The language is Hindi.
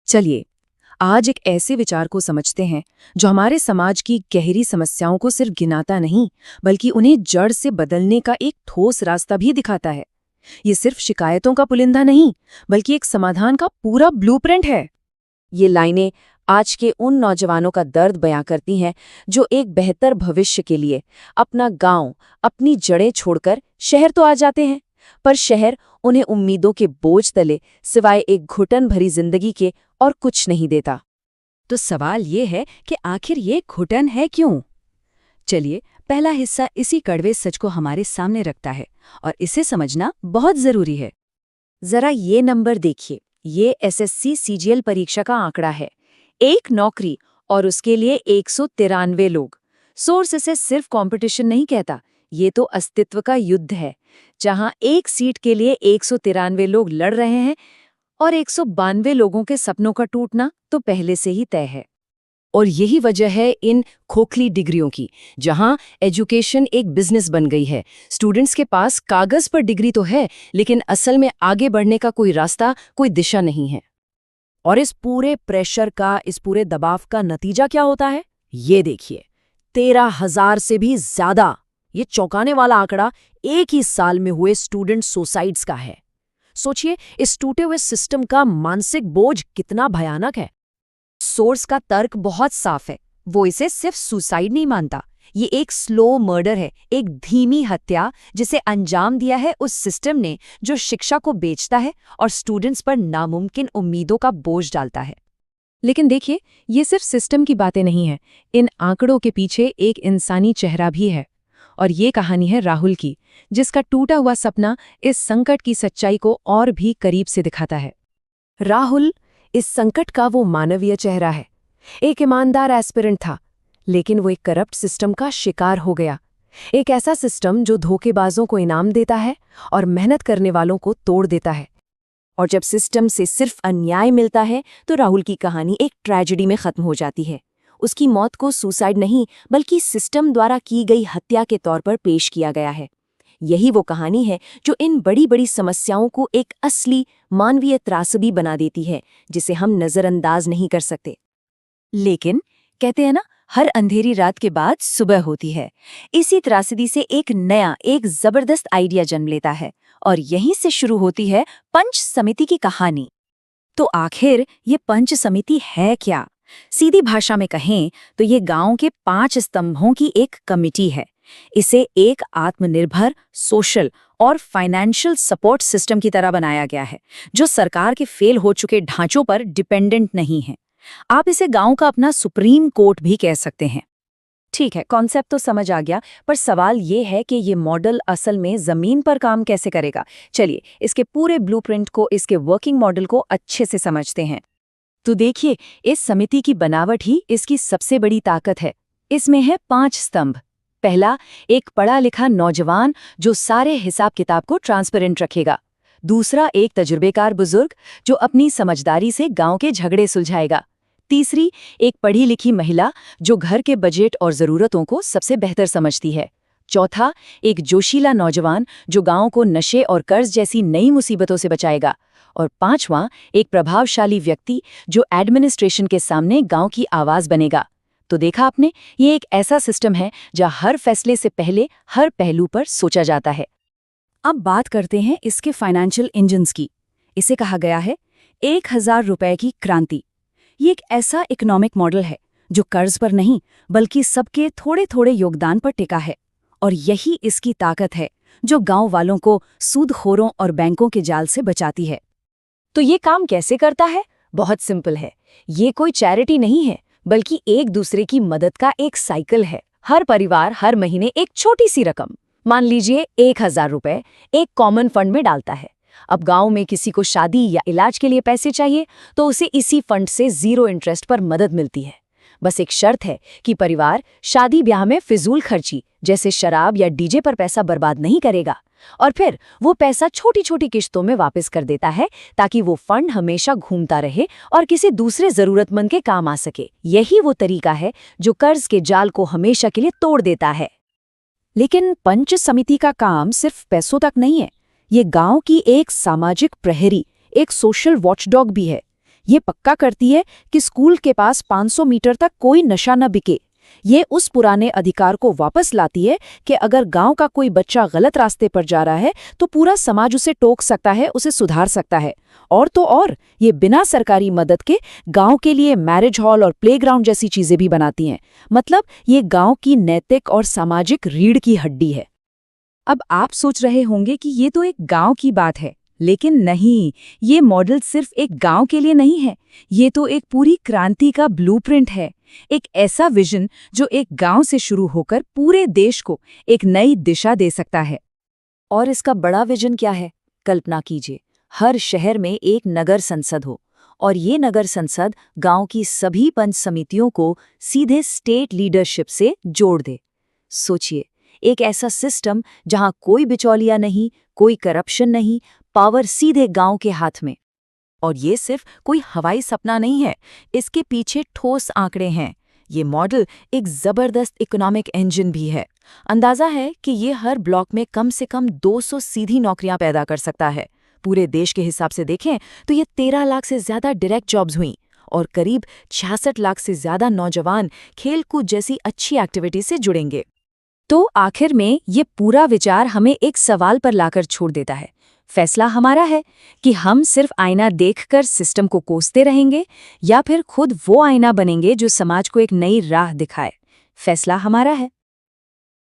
चलिए आज एक ऐसे विचार को समझते हैं जो हमारे समाज की गहरी समस्याओं को सिर्फ गिनाता नहीं बल्कि उन्हें जड़ से बदलने का एक ठोस रास्ता भी दिखाता है। ये सिर्फ शिकायतों का पुलिंदा नहीं बल्कि एक समाधान का पूरा ब्लूप्रिंट है। ये लाइनें आज के उन नौजवानों का दर्द बयां करती हैं जो एक बेहतर भविष्य के लिए अपना गांव, अपनी जड़ें छोड़कर शहर तो आ जाते हैं, पर शहर उन्हें उम्मीदों के बोझ तले सिवाय एक घुटन भरी जिंदगी के और कुछ नहीं देता। तो सवाल ये है कि आखिर ये घुटन है क्यों? चलिए, पहला हिस्सा इसी कड़वे सच को हमारे सामने रखता है और इसे समझना बहुत जरूरी है। जरा ये नंबर देखिए, ये एसएससी सीजीएल परीक्षा का आंकड़ा है। एक नौकरी और उसके लिए 193 लोग। सोर्स इसे सिर्फ कंपटीशन नहीं कहता, ये तो अस्तित्व का युद्ध है, जहां एक सीट के लिए 193 लोग लड़ रहे हैं और 192 लोगों के सपनों का टूटना तो पहले से ही तय है। और यही वजह है इन खोखली डिग्रियों की, जहां एजुकेशन एक बिजनेस बन गई है। स्टूडेंट्स के पास कागज पर डिग्री तो है, लेकिन असल में आगे बढ़ने का कोई रास्ता, कोई दिशा नहीं है। और इस पूरे प्रेशर का, इस पूरे दबाव का नतीजा क्या होता है? ये देखिए, 13,000 से भी ज्यादा, ये चौंकाने वाला आंकड़ा एक ही साल में हुए स्टूडेंट सुसाइड्स का है। सोचिए, इस टूटे हुए सिस्टम का मानसिक बोझ कितना भयानक है। सोर्स का तर्क बहुत साफ है, वो इसे सिर्फ सुसाइड नहीं मानता, ये एक स्लो मर्डर है, एक धीमी हत्या जिसे अंजाम दिया है उस सिस्टम ने जो शिक्षा को बेचता है और स्टूडेंट्स पर नामुमकिन उम्मीदों का बोझ डालता है। लेकिन देखिए, ये सिर्फ सिस्टम की बातें नहीं हैं। इन आंकड़ों के पीछे एक इंसानी चेहरा भी है, और ये कहानी है राहुल की, जिसका टूटा हुआ सपना इस संकट की सच्चाई को और भी करीब से दिखाता है। राहुल इस संकट का वो मानवीय चेहरा है। एक ईमानदार एस्पिरेंट था, लेकिन वो एक करप्ट सिस्टम का शिकार हो गया। एक ऐसा सिस्टम जो धोखेबाजों को इनाम देता है और मेहनत करने वालों को तोड़ देता है। और जब सिस्टम से सिर्फ अन्याय मिलता है तो राहुल की कहानी एक ट्रेजेडी में खत्म हो जाती है। उसकी मौत को सुसाइड नहीं बल्कि सिस्टम द्वारा की गई हत्या के तौर पर पेश किया गया है। यही वो कहानी है जो इन बड़ी बड़ी समस्याओं को एक असली मानवीय त्रासदी बना देती है, जिसे हम नजरअंदाज नहीं कर सकते। लेकिन कहते हैं ना, हर अंधेरी रात के बाद सुबह होती है। इसी त्रासदी से एक नया, एक जबरदस्त आइडिया जन्म लेता है और यहीं से शुरू होती है पंच समिति की कहानी। तो आखिर ये पंच समिति है क्या? सीधी भाषा में कहें तो ये गांव के 5 स्तंभों की एक कमिटी है। इसे एक आत्मनिर्भर सोशल और फाइनेंशियल सपोर्ट सिस्टम की तरह बनाया गया है, जो सरकार के फेल हो चुके ढांचों पर डिपेंडेंट नहीं है। आप इसे गांव का अपना सुप्रीम कोर्ट भी कह सकते हैं। ठीक है, कॉन्सेप्ट तो समझ आ गया, पर सवाल ये है कि ये मॉडल असल में जमीन पर काम कैसे करेगा। चलिए, इसके पूरे ब्लूप्रिंट को, इसके वर्किंग मॉडल को अच्छे से समझते हैं। तो देखिए, इस समिति की बनावट ही इसकी सबसे बड़ी ताकत है। इसमें है 5 स्तंभ। पहला, एक पढ़ा लिखा नौजवान जो सारे हिसाब किताब को ट्रांसपेरेंट रखेगा। दूसरा, एक तजुर्बेकार बुजुर्ग जो अपनी समझदारी से गांव के झगड़े सुलझाएगा। तीसरी, एक पढ़ी लिखी महिला जो घर के बजट और जरूरतों को सबसे बेहतर समझती है। चौथा, एक जोशीला नौजवान जो गांव को नशे और कर्ज जैसी नई मुसीबतों से बचाएगा। और पांचवां, एक प्रभावशाली व्यक्ति जो एडमिनिस्ट्रेशन के सामने गांव की आवाज बनेगा। तो देखा आपने, ये एक ऐसा सिस्टम है जहां हर फैसले से पहले हर पहलू पर सोचा जाता है। अब बात करते हैं इसके फाइनेंशियल इंजन्स की। इसे कहा गया है 1000 रुपए की क्रांति। ये एक ऐसा इकोनॉमिक मॉडल है जो कर्ज पर नहीं बल्कि सबके थोड़े थोड़े योगदान पर टिका है। और यही इसकी ताकत है जो गांव वालों को सूदखोरों और बैंकों के जाल से बचाती है। तो ये काम कैसे करता है? बहुत सिंपल है। ये कोई चैरिटी नहीं है, बल्कि एक दूसरे की मदद का एक साइकिल है। हर परिवार हर महीने एक छोटी सी रकम, मान लीजिए 1000 रुपए, एक कॉमन फंड में डालता है। अब गांव में किसी को शादी या इलाज के लिए पैसे चाहिए तो उसे इसी फंड से 0 इंटरेस्ट पर मदद मिलती है। बस एक शर्त है कि परिवार शादी ब्याह में फिजूल खर्ची जैसे शराब या डीजे पर पैसा बर्बाद नहीं करेगा, और फिर वो पैसा छोटी छोटी किश्तों में वापस कर देता है ताकि वो फंड हमेशा घूमता रहे और किसी दूसरे जरूरतमंद के काम आ सके। यही वो तरीका है जो कर्ज के जाल को हमेशा के लिए तोड़ देता है। लेकिन पंच समिति का काम सिर्फ पैसों तक नहीं है, ये गांव की एक सामाजिक प्रहरी, एक सोशल वॉचडॉग भी है। ये पक्का करती है कि स्कूल के पास 500 मीटर तक कोई नशा न बिके। ये उस पुराने अधिकार को वापस लाती है कि अगर गांव का कोई बच्चा गलत रास्ते पर जा रहा है तो पूरा समाज उसे टोक सकता है, उसे सुधार सकता है। और तो और ये बिना सरकारी मदद के गांव के लिए मैरिज हॉल और प्लेग्राउंड जैसी चीजें भी बनाती हैं। मतलब ये गांव की नैतिक और सामाजिक रीढ़ की हड्डी है। अब आप सोच रहे होंगे कि ये तो एक गांव की बात है, लेकिन नहीं, ये मॉडल सिर्फ एक गांव के लिए नहीं है। ये तो एक पूरी क्रांति का ब्लूप्रिंट है, एक ऐसा विजन जो एक गांव से शुरू होकर पूरे देश को एक नई दिशा दे सकता है। और इसका बड़ा विजन क्या है? कल्पना कीजिए, हर शहर में एक नगर संसद हो और ये नगर संसद गांव की सभी पंच समितियों को सीधे स्टेट लीडरशिप से जोड़ दे। सोचिए, एक ऐसा सिस्टम जहां कोई बिचौलिया नहीं, कोई करप्शन नहीं, पावर सीधे गांव के हाथ में। और ये सिर्फ कोई हवाई सपना नहीं है, इसके पीछे ठोस आंकड़े हैं। ये मॉडल एक जबरदस्त इकोनॉमिक इंजन भी है। अंदाजा है कि ये हर ब्लॉक में कम से कम 200 सीधी नौकरियां पैदा कर सकता है। पूरे देश के हिसाब से देखें तो ये 13 लाख से ज्यादा डायरेक्ट जॉब्स हुई और करीब 66 लाख से ज्यादा नौजवान खेलकूद जैसी अच्छी एक्टिविटी से जुड़ेंगे। तो आखिर में ये पूरा विचार हमें एक सवाल पर लाकर छोड़ देता है। फैसला हमारा है कि हम सिर्फ आईना देखकर सिस्टम को कोसते रहेंगे या फिर खुद वो आईना बनेंगे जो समाज को एक नई राह दिखाए। फैसला हमारा है।